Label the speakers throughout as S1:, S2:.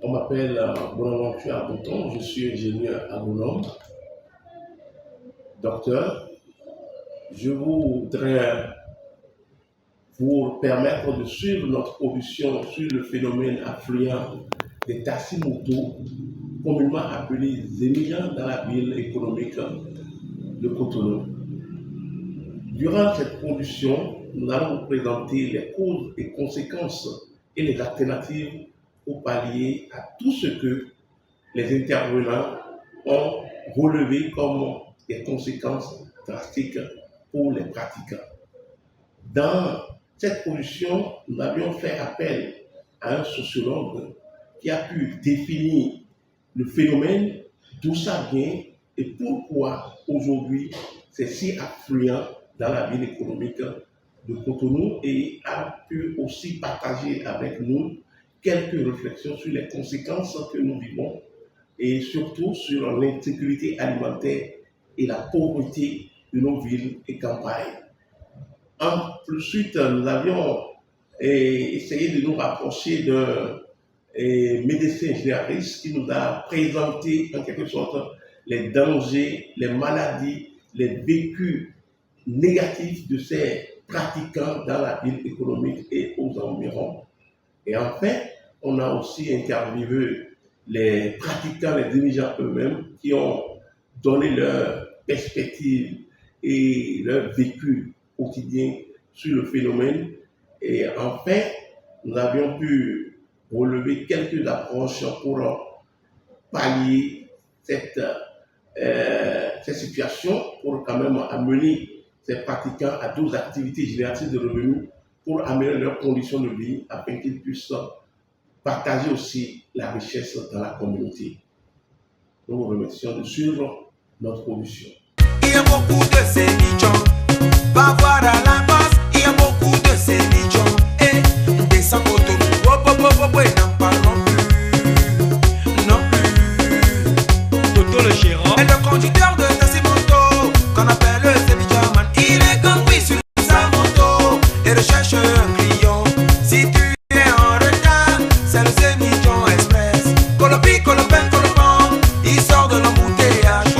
S1: On m'appelle Bonaventure Abouton, je suis ingénieur agronome, docteur. Je voudrais vous permettre de suivre notre audition sur le phénomène affluent des taxis-motos, communément appelés émigrants dans la ville économique de Cotonou. Durant cette audition, nous allons vous présenter les causes et conséquences et les alternatives pour pallier à tout ce que les intervenants ont relevé comme des conséquences drastiques pour les pratiquants. Dans cette position, nous avions fait appel à un sociologue qui a pu définir le phénomène, d'où ça vient et pourquoi aujourd'hui c'est si affluent dans la ville économique de Cotonou, et a pu aussi partager avec nous quelques réflexions sur les conséquences que nous vivons et surtout sur l'insécurité alimentaire et la pauvreté de nos villes et campagnes. Ensuite, nous avions essayé de nous rapprocher d'un médecin généraliste qui nous a présenté en quelque sorte les dangers, les maladies, les vécus négatifs de ces pratiquants dans la ville économique et aux environs. Et enfin, on a aussi interviewé les pratiquants, les dirigeants eux-mêmes qui ont donné leur perspective et leur vécu quotidien sur le phénomène. Et enfin, nous avions pu relever quelques approches pour pallier cette situation, pour quand même amener ces pratiquants à d'autres activités génératrices de revenus pour améliorer leurs conditions de vie afin qu'ils puissent partager aussi la richesse dans la communauté. Nous vous remercions de suivre notre audition.
S2: Il y a beaucoup de sémichons, va voir à la base, il y a beaucoup de sémichons, et descend Cotonou, n'en parlons plus, non plus.
S3: Toto le gérant.
S2: Et le conducteur de taxi-moto, qu'on appelle le sémichon, il est compris sur sa moto, et recherche un client. Si tu es en retard, c'est le sémichon express. Colopi, colopin, colopin, il sort de l'embouteillage.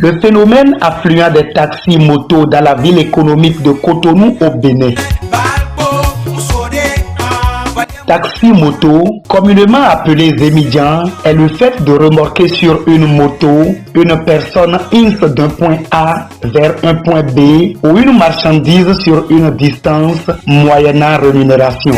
S4: Le phénomène affluent des taxis-motos dans la ville économique de Cotonou au Bénin. Taxi-moto, communément appelé Zémidjan, est le fait de remorquer sur une moto une personne ins d'un point A vers un point B ou une marchandise sur une distance moyennant rémunération.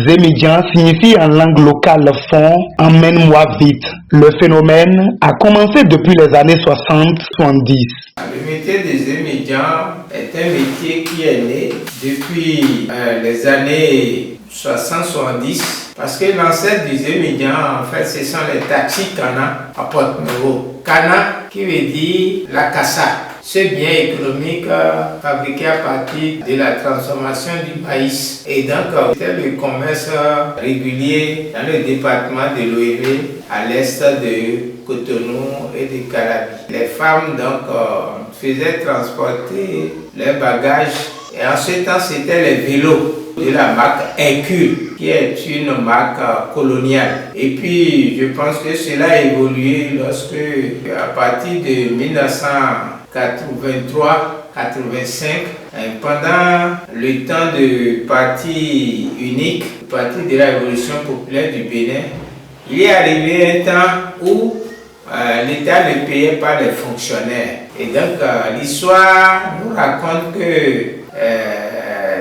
S4: Zémidjan signifie en langue locale fond, emmène-moi vite. Le phénomène a commencé depuis les années 60-70.
S5: Le métier des Zémidjan est un métier qui est né depuis les années 60-70, parce que l'ancêtre du Zémidjan, en fait, ce sont les taxis Cana à Porte-Nouveau. Cana qui veut dire la cassa. Ce bien économique fabriqué à partir de la transformation du maïs. Et donc, c'était le commerce régulier dans le département de l'OEV à l'est de Cotonou et de Calabi. Les femmes donc faisaient transporter leurs bagages, et en ce temps c'était les vélos de la marque Hercule, qui est une marque coloniale. Et puis je pense que cela a évolué lorsque, à partir de 1983-85, pendant le temps de parti unique, le parti de la Révolution populaire du Bénin, il est arrivé un temps où l'État ne payait pas les fonctionnaires. Et donc l'histoire nous raconte que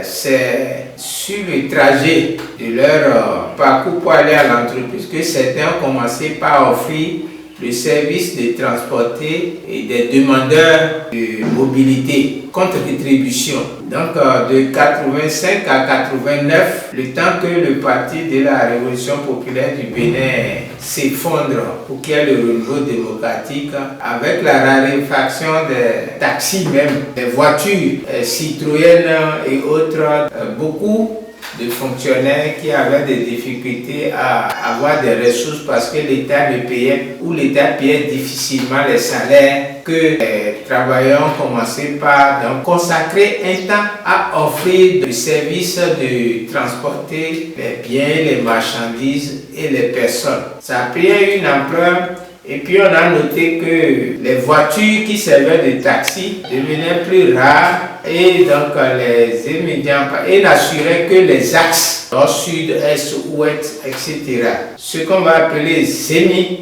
S5: c'est sur le trajet de leur parcours pour aller à l'entreprise que certains ont commencé par offrir le service de transporter et des demandeurs de mobilité contre rétribution. Donc de 85 à 89, le temps que le parti de la Révolution populaire du Bénin s'effondre pour qu'il y ait le renouveau démocratique, avec la raréfaction des taxis même, des voitures Citroën et autres, beaucoup de fonctionnaires qui avaient des difficultés à avoir des ressources parce que l'État ne payait ou l'État payait difficilement les salaires, que les travailleurs ont commencé par donc, consacrer un temps à offrir des services de transporter les biens, les marchandises et les personnes. Ça a pris une ampleur. Et puis on a noté que les voitures qui servaient de taxi devenaient plus rares et donc les émédiants n'assuraient que les axes nord, sud, est, ouest, etc. Ce qu'on va appeler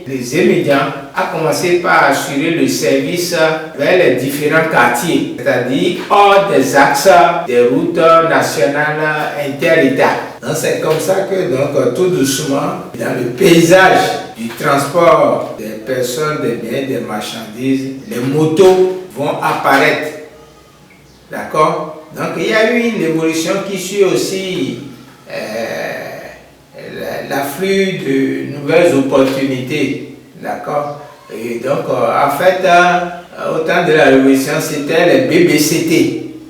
S5: les émédiants, a commencé par assurer le service vers les différents quartiers, c'est-à-dire hors des axes des routes nationales inter-États. Donc c'est comme ça que donc, tout doucement, dans le paysage du transport des personnes, des biens, des marchandises, les motos vont apparaître. D'accord? Donc il y a eu une évolution qui suit aussi l'afflux de nouvelles opportunités. D'accord? Et donc en fait, au temps de la révolution, c'était les BBCT.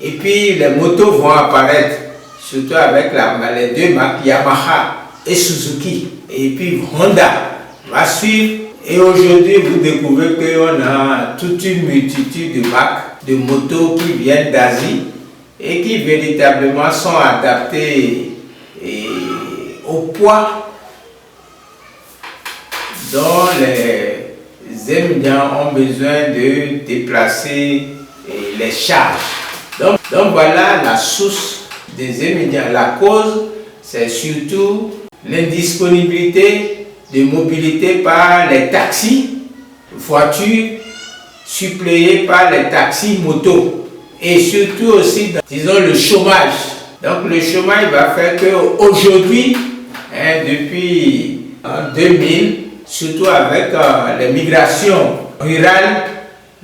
S5: Et puis les motos vont apparaître, surtout avec les deux marques Yamaha et Suzuki. Et puis Honda va suivre. Et aujourd'hui, vous découvrez qu'on a toute une multitude de marques de motos qui viennent d'Asie et qui véritablement sont adaptées au poids dont les émigrants ont besoin de déplacer les charges. Donc voilà la source des émigrants. La cause, c'est surtout l'indisponibilité de mobilité par les taxis, voitures, suppléées par les taxis motos. Et surtout aussi, disons, le chômage. Donc le chômage va faire qu'aujourd'hui, depuis 2000, surtout avec les migrations rurales,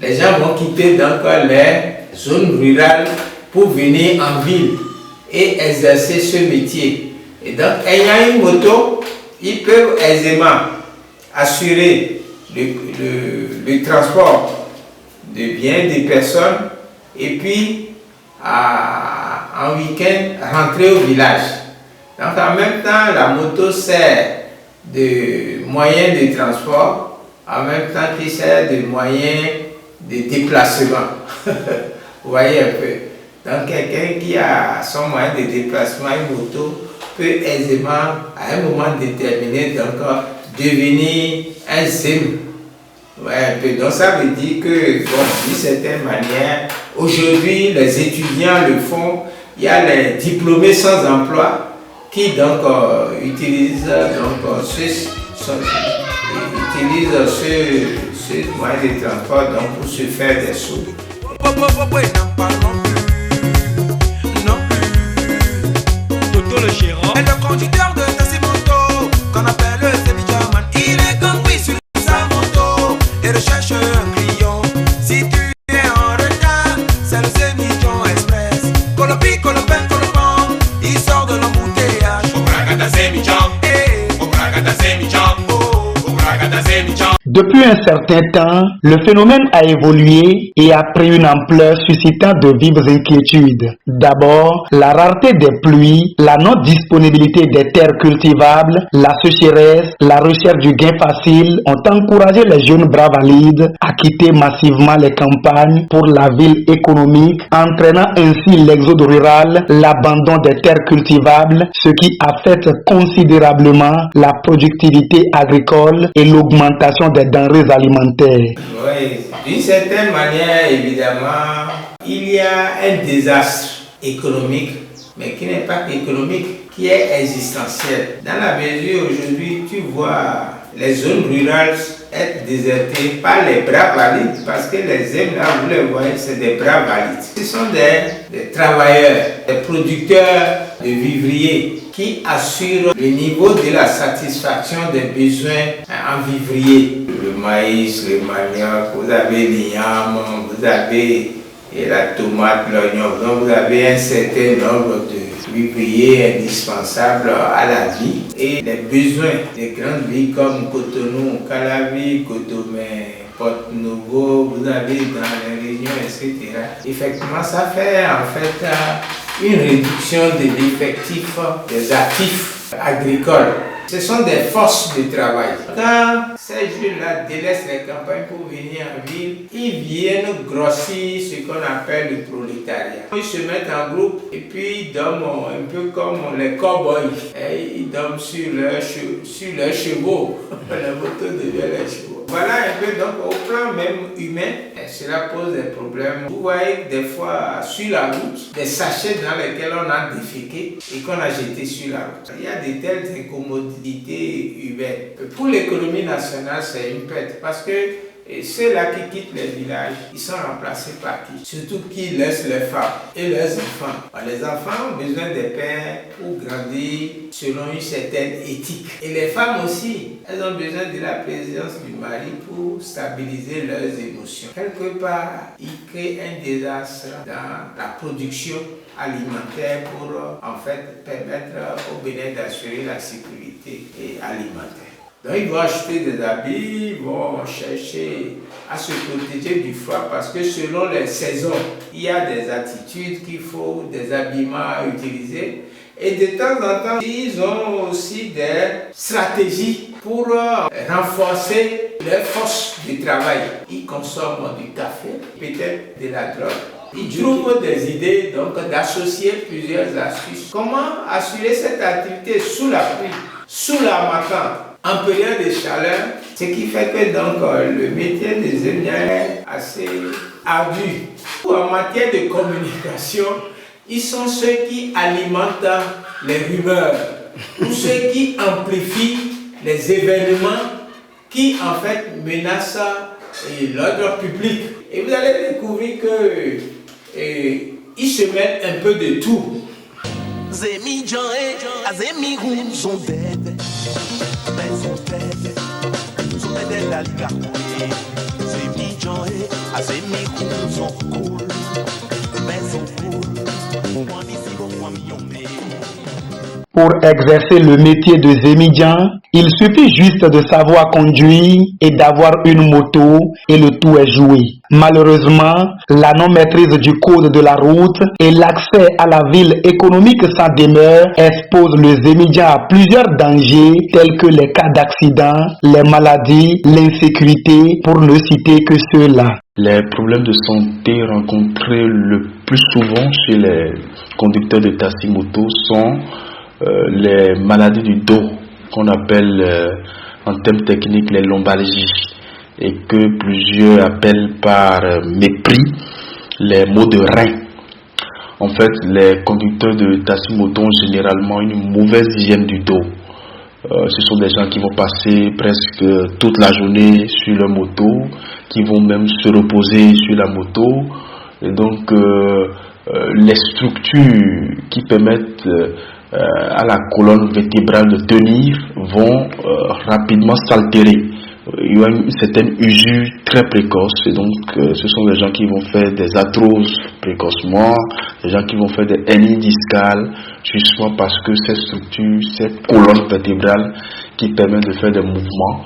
S5: les gens vont quitter donc les zones rurales pour venir en ville et exercer ce métier. Et donc, ayant une moto, ils peuvent aisément assurer le transport de biens, des personnes, et puis en week-end rentrer au village. Donc en même temps, la moto sert de moyen de transport, en même temps qu'il sert de moyen de déplacement. Vous voyez un peu. Donc quelqu'un qui a son moyen de déplacement, une moto, peut aisément, à un moment déterminé, donc devenir un zème. Ouais, donc ça veut dire que, bon, d'une certaine manière, aujourd'hui, les étudiants le font. Il y a les diplômés sans emploi qui donc utilisent ce moyen de transport donc, pour se faire des sous.
S2: Le gérant et le conducteur de taxi moto qu'on appelle le semi-german. Il est conduit sur sa moto et recherche un client. Si tu es en retard, c'est le semi-jon express. Colopi, colopin, colopin, il sort de l'embouteillage. Obragada semi-jon, obragada semi-jon, obragada semi-jon.
S4: Depuis un certain temps, le phénomène a évolué et a pris une ampleur suscitant de vives inquiétudes. D'abord, la rareté des pluies, la non-disponibilité des terres cultivables, la sécheresse, la recherche du gain facile ont encouragé les jeunes bras valides à quitter massivement les campagnes pour la ville économique, entraînant ainsi l'exode rural, l'abandon des terres cultivables, ce qui affecte considérablement la productivité agricole et l'augmentation des denrées alimentaires.
S5: Oui, d'une certaine manière, évidemment, il y a un désastre économique, mais qui n'est pas économique, qui est existentiel. Dans la mesure aujourd'hui, tu vois les zones rurales être désertées par les bras valides, parce que les zèmes là, vous les voyez, c'est des bras valides. Ce sont des travailleurs, des producteurs de vivriers qui assurent le niveau de la satisfaction des besoins en vivrier. Le maïs, le manioc, vous avez l'igname, vous avez la tomate, l'oignon, donc vous avez un certain nombre de vivriers indispensables à la vie. Et les besoins des grandes villes comme Cotonou, Calavi, Cotomé, Porto-Novo, vous avez dans les régions, etc. Effectivement, ça fait en fait une réduction de l'effectif des actifs agricoles. Ce sont des forces de travail. Quand ces jeunes-là délaissent les campagnes pour venir en ville, ils viennent grossir ce qu'on appelle le prolétariat. Ils se mettent en groupe et puis ils dorment un peu comme les cow-boys. Ils dorment sur leurs chevaux. La moto devient les chevaux. Voilà un peu, donc au plan même humain, cela pose des problèmes. Vous voyez des fois sur la route, des sachets dans lesquels on a déféqué et qu'on a jeté sur la route. Il y a de telles incommodités humaines. Pour l'économie nationale, c'est une perte parce que ceux-là qui quittent les villages, ils sont remplacés par qui? Surtout qui laissent les femmes et leurs enfants. Les enfants ont besoin des pères pour grandir selon une certaine éthique. Et les femmes aussi, elles ont besoin de la présence du mari pour stabiliser leurs émotions. Quelque part, ils créent un désastre dans la production alimentaire pour en fait permettre au Bénin d'assurer la sécurité alimentaire. Donc ils vont acheter des habits, ils vont chercher à se protéger du froid parce que selon les saisons, il y a des attitudes qu'il faut, des habillements à utiliser. Et de temps en temps, ils ont aussi des stratégies pour renforcer leurs forces de travail. Ils consomment du café, peut-être de la drogue. Ils trouvent des idées donc d'associer plusieurs astuces. Comment assurer cette activité sous la pluie, sous l'harmattan, en période de chaleur, ce qui fait que donc le métier des enseignants est assez ardu. En matière de communication, ils sont ceux qui alimentent les rumeurs ou ceux qui amplifient les événements qui en fait menacent l'ordre public. Et vous allez découvrir que ils se mettent un peu de tout.
S3: Zemi Joe, Azemi Roum sont dead. Mais sont dead. Sont dead à l'Igarkoué. Zemi Joe, Azemi Roum sont cool. Mais sont cool. Moi, ici, moi, mi.
S4: Pour exercer le métier de Zémidjan, il suffit juste de savoir conduire et d'avoir une moto et le tout est joué. Malheureusement, la non-maîtrise du code de la route et l'accès à la ville économique sans demeure exposent le Zémidjan à plusieurs dangers tels que les cas d'accident, les maladies, l'insécurité, pour ne citer que ceux-là.
S6: Les problèmes de santé rencontrés le plus souvent chez les conducteurs de taxi-moto sont les maladies du dos, qu'on appelle en termes techniques les lombalgies, et que plusieurs appellent par mépris les maux de rein. En fait, les conducteurs de taxi-moto ont généralement une mauvaise hygiène du dos. Ce sont des gens qui vont passer presque toute la journée sur leur moto, qui vont même se reposer sur la moto, et donc les structures qui permettent à la colonne vertébrale de tenir vont rapidement s'altérer. Il y a une certaine usure très précoce, et donc ce sont des gens qui vont faire des arthroses précocement, des gens qui vont faire des hernies discales, justement parce que ces structures, cette colonne vertébrale qui permet de faire des mouvements,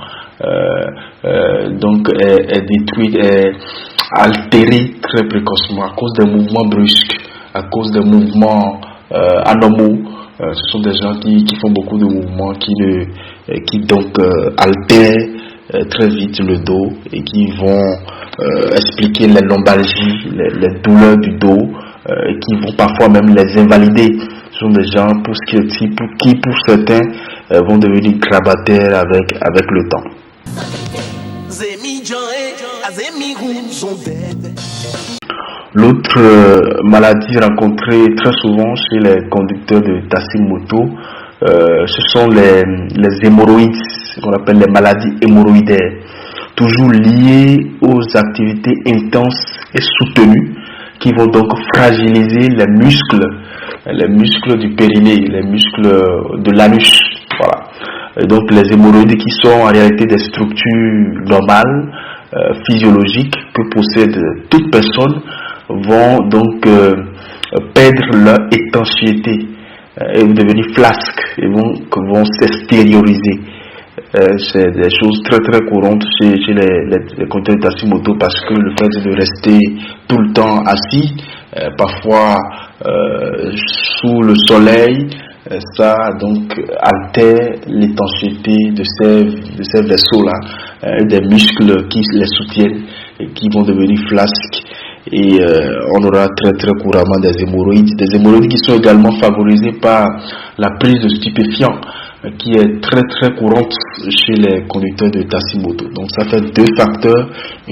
S6: donc est détruite, est altérée très précocement à cause des mouvements brusques, à cause des mouvements anormaux. Ce sont des gens qui font beaucoup de mouvements, qui donc altèrent très vite le dos et qui vont expliquer les lombalgies, les douleurs du dos, et qui vont parfois même les invalider. Ce sont des gens qui pour certains vont devenir grabataires avec le temps. L'autre maladie rencontrée très souvent chez les conducteurs de taxi-moto, ce sont les hémorroïdes, ce qu'on appelle les maladies hémorroïdaires, toujours liées aux activités intenses et soutenues qui vont donc fragiliser les muscles du périnée, les muscles de l'anus. Voilà. Et donc les hémorroïdes qui sont en réalité des structures normales, physiologiques que possède toute personne, vont donc perdre leur étanchéité et devenir flasques et vont s'extérioriser. C'est des choses très très courantes chez les conducteurs de taxi-moto parce que le fait de rester tout le temps assis, parfois sous le soleil, ça donc altère l'étanchéité de ces vaisseaux-là, des muscles qui les soutiennent et qui vont devenir flasques. Et on aura très très couramment des hémorroïdes qui sont également favorisées par la prise de stupéfiants, qui est très très courante chez les conducteurs de taxi-moto. Donc ça fait deux facteurs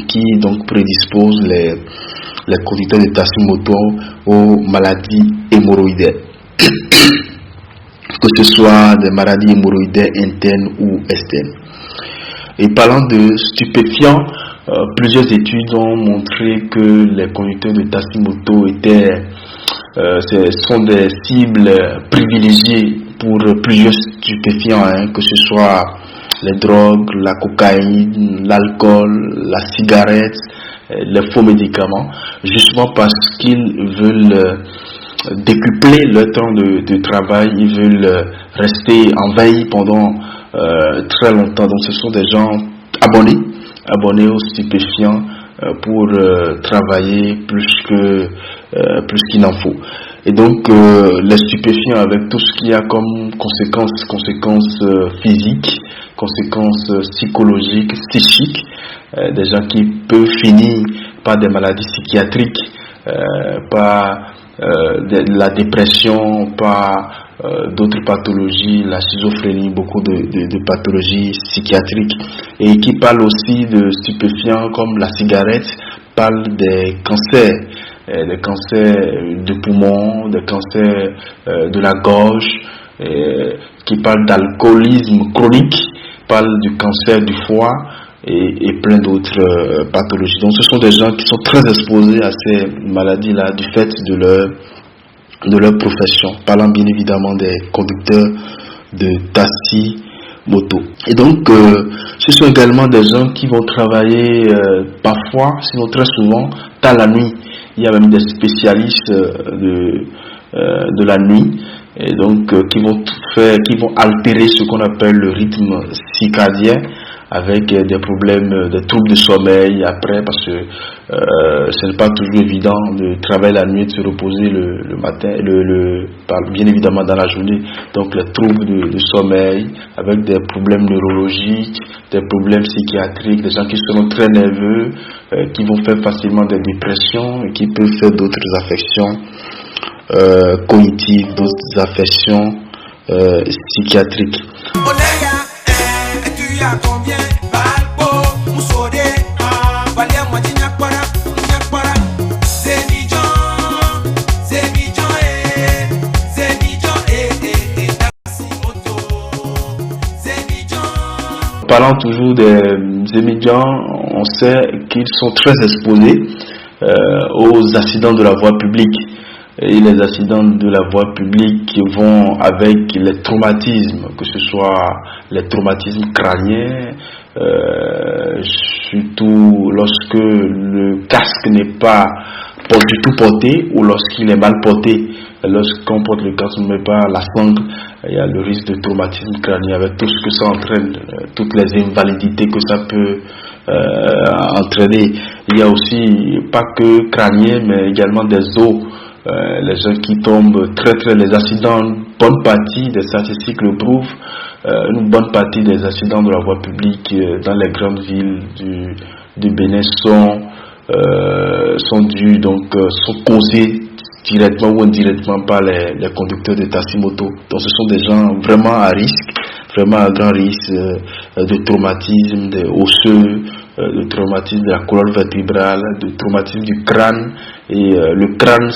S6: qui donc prédisposent les conducteurs de taxi-moto aux maladies hémorroïdaires, que ce soit des maladies hémorroïdaires internes ou externes. Et parlant de stupéfiants, plusieurs études ont montré que les conducteurs de taxi-moto sont des cibles privilégiées pour plusieurs stupéfiants, que ce soit les drogues, la cocaïne, l'alcool, la cigarette, les faux médicaments, justement parce qu'ils veulent décupler leur temps de travail, ils veulent rester en veille pendant très longtemps. Donc ce sont des gens abonnés aux stupéfiants pour travailler plus qu'il n'en faut. Et donc les stupéfiants, avec tout ce qu'il y a comme conséquences physiques, conséquences psychologiques, psychiques, des gens qui peuvent finir par des maladies psychiatriques, par la dépression, par d'autres pathologies, la schizophrénie, beaucoup de pathologies psychiatriques, et qui parlent aussi de stupéfiants comme la cigarette, parlent des cancers de poumons, des cancers de la gorge, qui parlent d'alcoolisme chronique, parlent du cancer du foie et plein d'autres pathologies. Donc ce sont des gens qui sont très exposés à ces maladies-là du fait de leur profession, parlant bien évidemment des conducteurs de taxi-moto. Et donc, ce sont également des gens qui vont travailler parfois, sinon très souvent, tard la nuit. Il y a même des spécialistes de la nuit, et donc qui vont altérer ce qu'on appelle le rythme circadien, avec des problèmes, des troubles de sommeil après, parce que ce n'est pas toujours évident de travailler la nuit et de se reposer le matin, bien évidemment dans la journée. Donc les troubles de sommeil, avec des problèmes neurologiques, des problèmes psychiatriques, des gens qui seront très nerveux, qui vont faire facilement des dépressions et qui peuvent faire d'autres affections cognitives, d'autres affections psychiatriques. Parlant toujours des émigrants, on sait qu'ils sont très exposés aux accidents de la voie publique. Et les accidents de la voie publique vont avec les traumatismes, que ce soit les traumatismes crâniens, surtout lorsque le casque n'est pas du tout porté ou lorsqu'il est mal porté. Lorsqu'on porte le casque, on ne met pas la sangle, il y a le risque de traumatisme crânien avec tout ce que ça entraîne, toutes les invalidités que ça peut entraîner. Il y a aussi pas que crânien, mais également des os. Les gens qui tombent les accidents, une bonne partie des statistiques le prouvent, une bonne partie des accidents de la voie publique dans les grandes villes du Bénin sont causés directement ou indirectement par les conducteurs de taxi-moto. Donc ce sont des gens vraiment à risque, vraiment à grand risque de traumatisme des osseux, de traumatisme de la colonne vertébrale, de traumatisme du crâne. Et le crâne,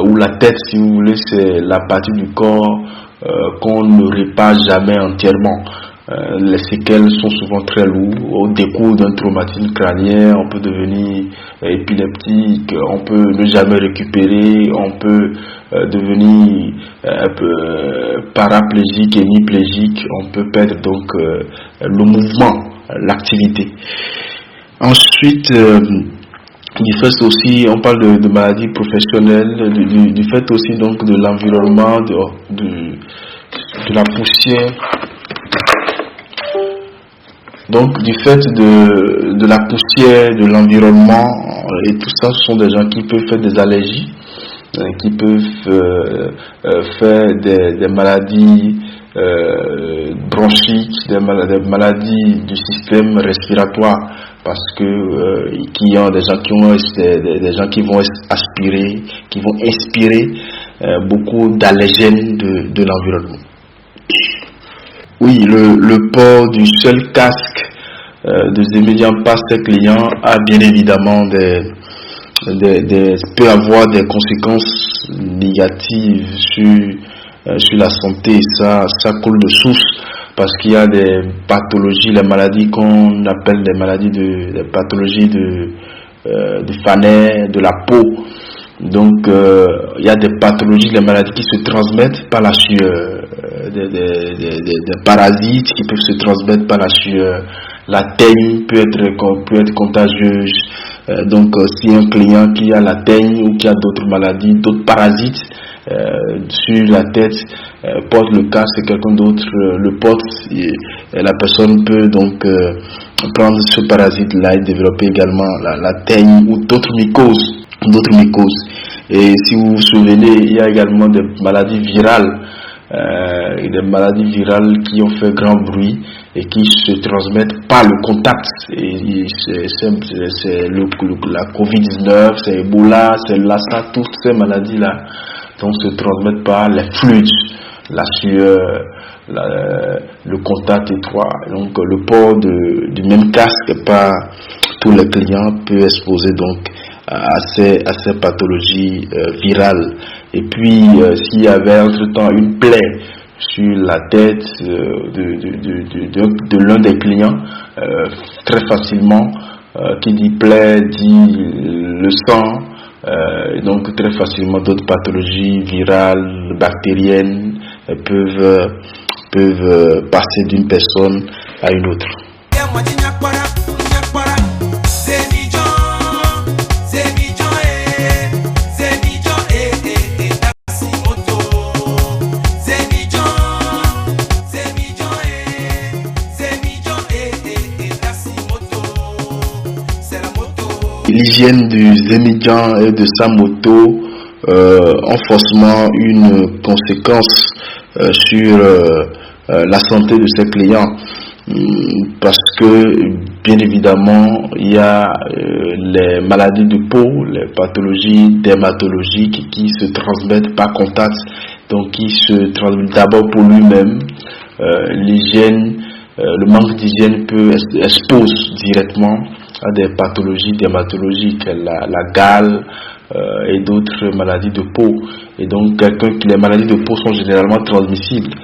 S6: ou la tête, si vous voulez, c'est la partie du corps qu'on ne répare jamais entièrement. Les séquelles sont souvent très lourdes. Au décours d'un traumatisme crânien, on peut devenir épileptique, on peut ne jamais récupérer, on peut devenir un peu paraplégique, hémiplégique, on peut perdre donc le mouvement, l'activité. Ensuite, du fait aussi, on parle de maladies professionnelles, du fait aussi donc de l'environnement, de la poussière. Donc du fait de la poussière, de l'environnement et tout ça, ce sont des gens qui peuvent faire des allergies qui peuvent faire des maladies bronchiques, des maladies du système respiratoire, parce que qui ont des gens qui vont aspirer, qui vont inspirer beaucoup d'allergènes de l'environnement. Oui, le port du seul casque de Zémédian par ses clients a bien évidemment peut avoir des conséquences négatives sur la santé. Ça coule de source, parce qu'il y a des pathologies, les maladies qu'on appelle des pathologies de Fanney, de la peau. Donc il y a des pathologies, des maladies qui se transmettent par la sueur, des parasites qui peuvent se transmettre par la sueur. La teigne peut être contagieuse. Donc si un client qui a la teigne ou qui a d'autres maladies, d'autres parasites sur la tête porte le casque et quelqu'un d'autre le porte, et la personne peut donc prendre ce parasite là et développer également la teigne ou d'autres mycoses. Et si vous vous souvenez, il y a également des maladies virales, qui ont fait grand bruit et qui se transmettent par le contact. Et c'est la Covid-19, c'est Ebola, c'est Lassa, toutes ces maladies-là donc se transmettent par les fluides, la sueur, le contact étroit. Donc le port du même casque par tous les clients peut exposer donc à ces pathologies virales. Et puis s'il y avait entre-temps une plaie sur la tête de l'un des clients, très facilement, qui dit plaie dit le sang, donc très facilement d'autres pathologies virales, bactériennes peuvent passer d'une personne à une autre. L'hygiène du Zémédian et de sa moto ont forcément une conséquence sur la santé de ses clients, parce que bien évidemment il y a les maladies de peau, les pathologies dermatologiques qui se transmettent par contact, donc qui se transmettent d'abord pour lui-même. L'hygiène, le manque d'hygiène expose directement à des pathologies dermatologiques, la gale et d'autres maladies de peau. Et donc les maladies de peau sont généralement transmissibles.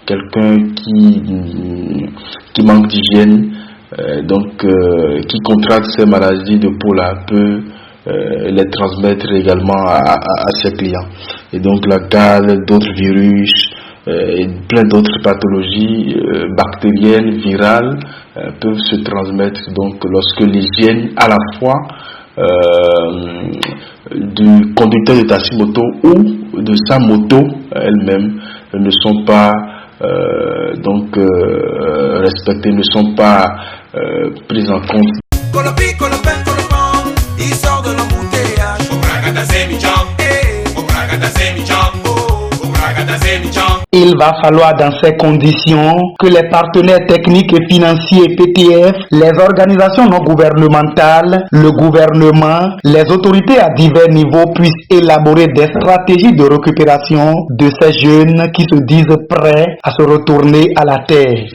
S6: Quelqu'un qui manque d'hygiène, qui contracte ces maladies de peau là, peut les transmettre également à ses clients. Et donc la gale, d'autres virus et plein d'autres pathologies bactériennes, virales peuvent se transmettre donc lorsque l'hygiène à la fois du conducteur de taxi-moto ou de sa moto elle-même ne sont pas respectées, ne sont pas prises en compte.
S2: Il sort de l'embouteillage.
S4: Il va falloir dans ces conditions que les partenaires techniques et financiers PTF, les organisations non gouvernementales, le gouvernement, les autorités à divers niveaux puissent élaborer des stratégies de récupération de ces jeunes qui se disent prêts à se retourner à la terre.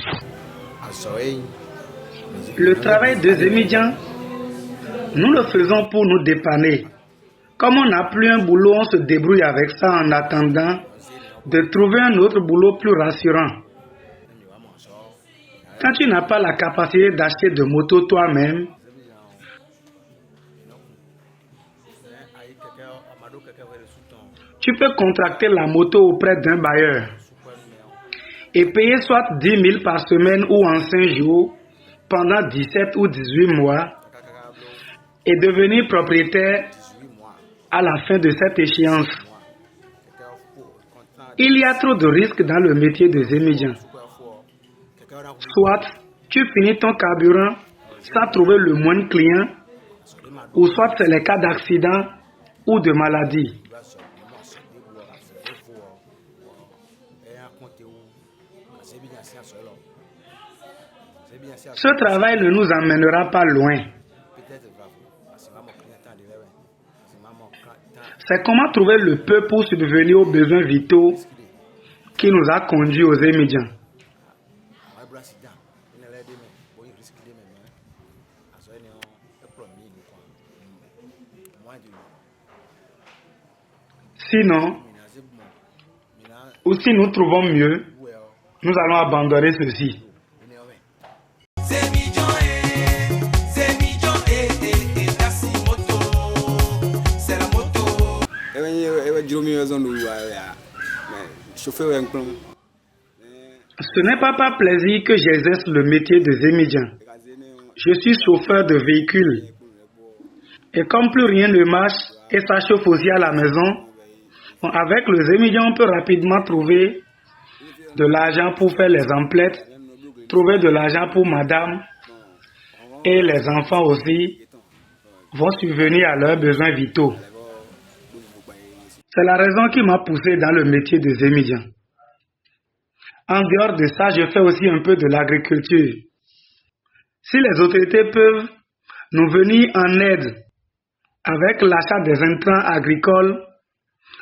S4: Le travail de Zémédian, nous le faisons pour nous dépanner. Comme on n'a plus un boulot, on se débrouille avec ça en attendant de trouver un autre boulot plus rassurant. Quand tu n'as pas la capacité d'acheter de moto toi-même, tu peux contracter la moto auprès d'un bailleur et payer soit 10 000 par semaine ou en 5 jours pendant 17 ou 18 mois et devenir propriétaire à la fin de cette échéance. Il y a trop de risques dans le métier de Zémédian. Soit tu finis ton carburant sans trouver le moindre client, ou soit c'est les cas d'accident ou de maladie. Ce travail ne nous emmènera pas loin. C'est comment trouver le peu pour subvenir aux besoins vitaux qui nous a conduits aux Émidians. Sinon, ou si nous trouvons mieux, nous allons abandonner ceci. Ce n'est pas par plaisir que j'exerce le métier de Zémidjan. Je suis chauffeur de véhicule. Et comme plus rien ne marche et ça chauffe aussi à la maison, avec le Zémidjan, on peut rapidement trouver de l'argent pour faire les emplettes, trouver de l'argent pour madame, et les enfants aussi vont subvenir à leurs besoins vitaux. C'est la raison qui m'a poussé dans le métier de Zémidjan. En dehors de ça, je fais aussi un peu de l'agriculture. Si les autorités peuvent nous venir en aide avec l'achat des intrants agricoles,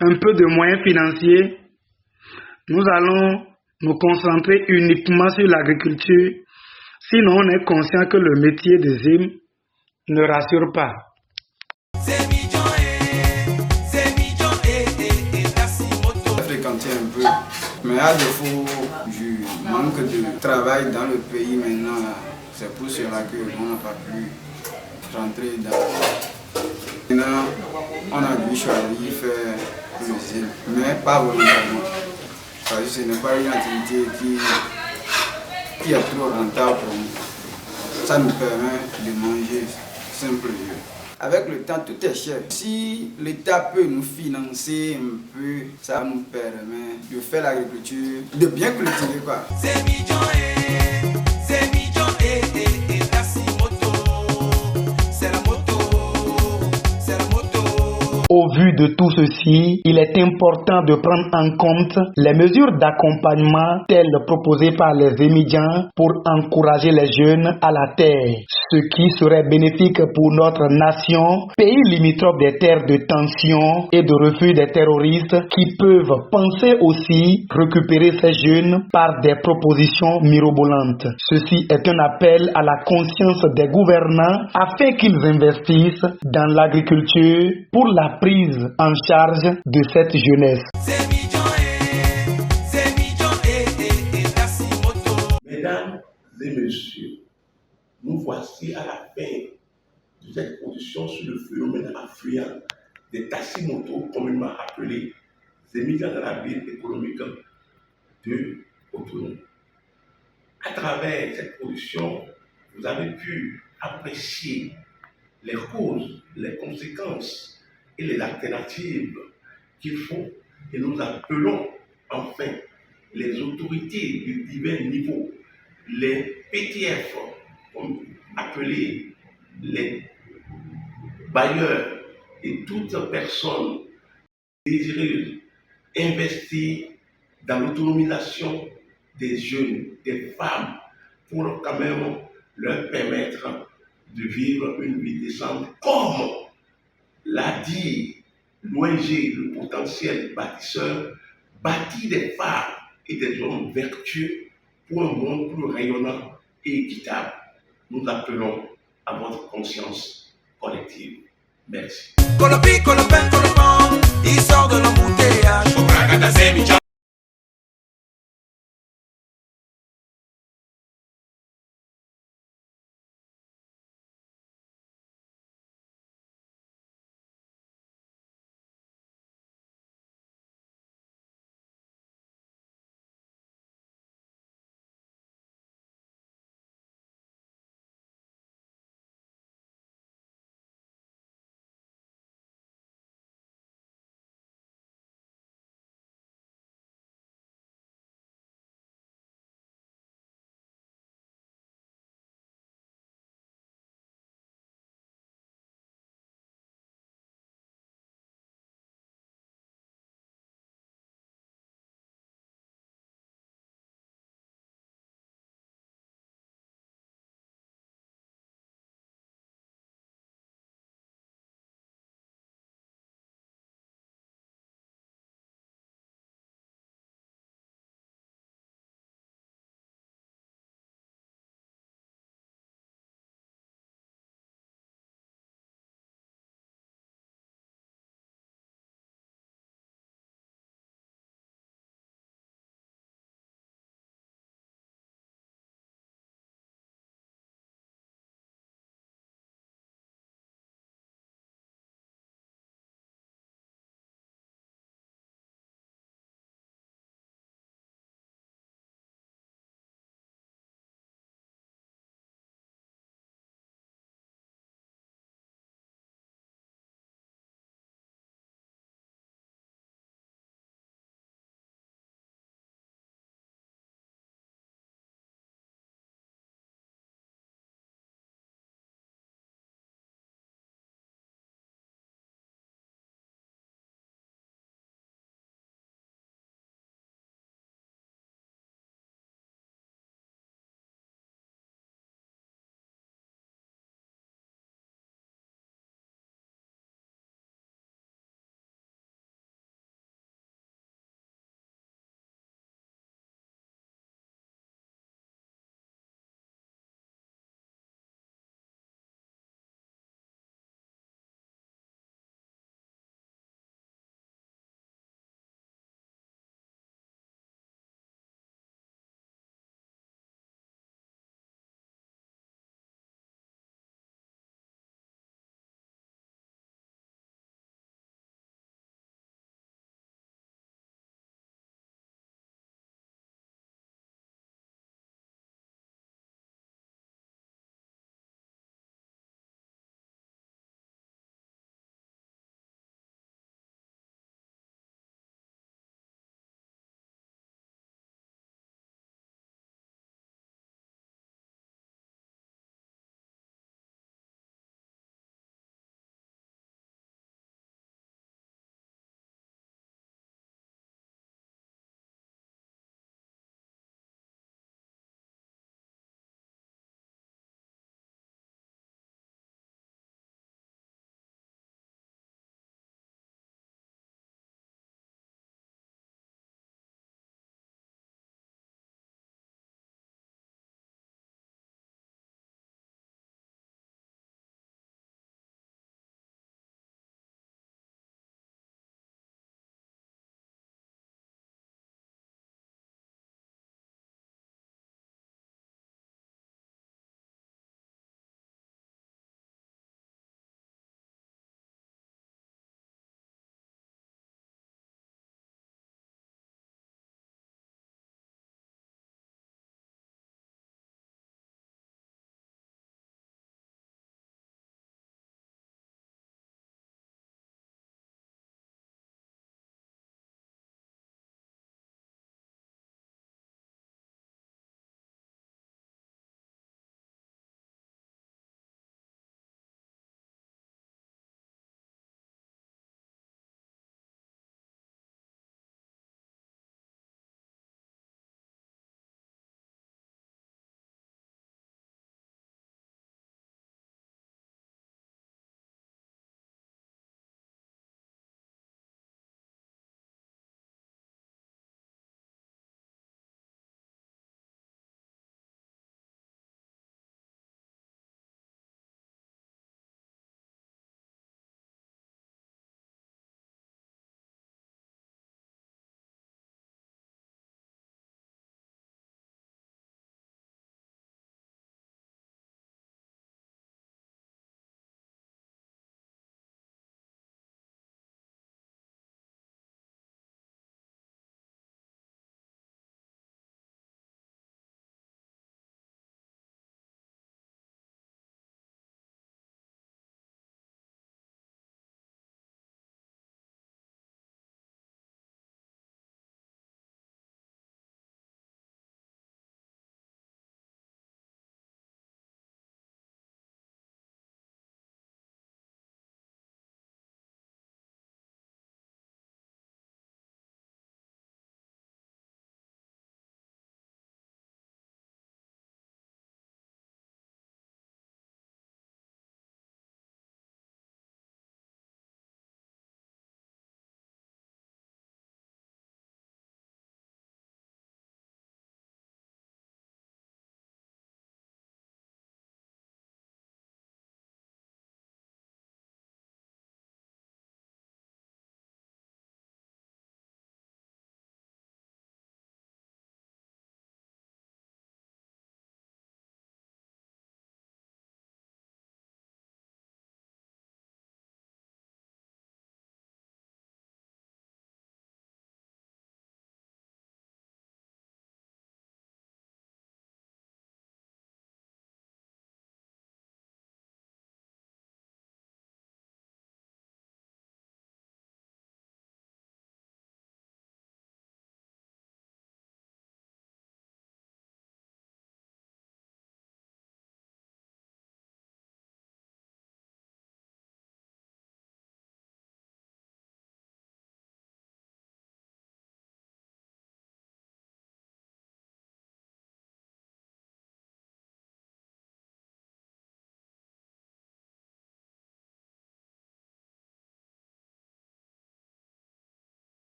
S4: un peu de moyens financiers, nous allons nous concentrer uniquement sur l'agriculture. Sinon, on est conscient que le métier de Zém ne rassure pas.
S7: Fréquenter un peu, mais à défaut du manque de travail dans le pays maintenant, c'est pour cela qu'on n'a pas pu rentrer dans. Maintenant, on a dû choisir faire le Zém, mais pas volontairement. Parce que ce n'est pas une activité qui est trop rentable pour nous. Ça nous permet de manger simplement. Avec le temps, tout est cher. Si l'État peut nous financer un peu, ça nous permet de faire l'agriculture, de bien cultiver quoi.
S4: Au vu de tout ceci, il est important de prendre en compte les mesures d'accompagnement telles proposées par les Zémidjans pour encourager les jeunes à la terre, ce qui serait bénéfique pour notre nation, pays limitrophe des terres de tension et de refus des terroristes qui peuvent penser aussi récupérer ces jeunes par des propositions mirobolantes. Ceci est un appel à la conscience des gouvernants afin qu'ils investissent dans l'agriculture pour la prise en charge de cette jeunesse.
S1: Mesdames et messieurs, nous voici à la fin de cette exposition sur le phénomène affluent des taximotos, communément appelés Zémidjans dans la ville économique de Cotonou. À travers cette exposition, vous avez pu apprécier les causes, les conséquences et les alternatives qu'il faut, et nous appelons enfin les autorités de divers niveaux, les PTF, comme appelés les bailleurs et toute personne désireuse investir dans l'autonomisation des jeunes, des femmes, pour quand même leur permettre de vivre une vie décente, comme l'a dit l'ONG, le potentiel bâtisseur, bâtit des phares et des hommes vertueux pour un monde plus rayonnant et équitable. Nous appelons à votre conscience collective. Merci.
S2: Colopi, colopin, colopin, il sort de l'embouteillage.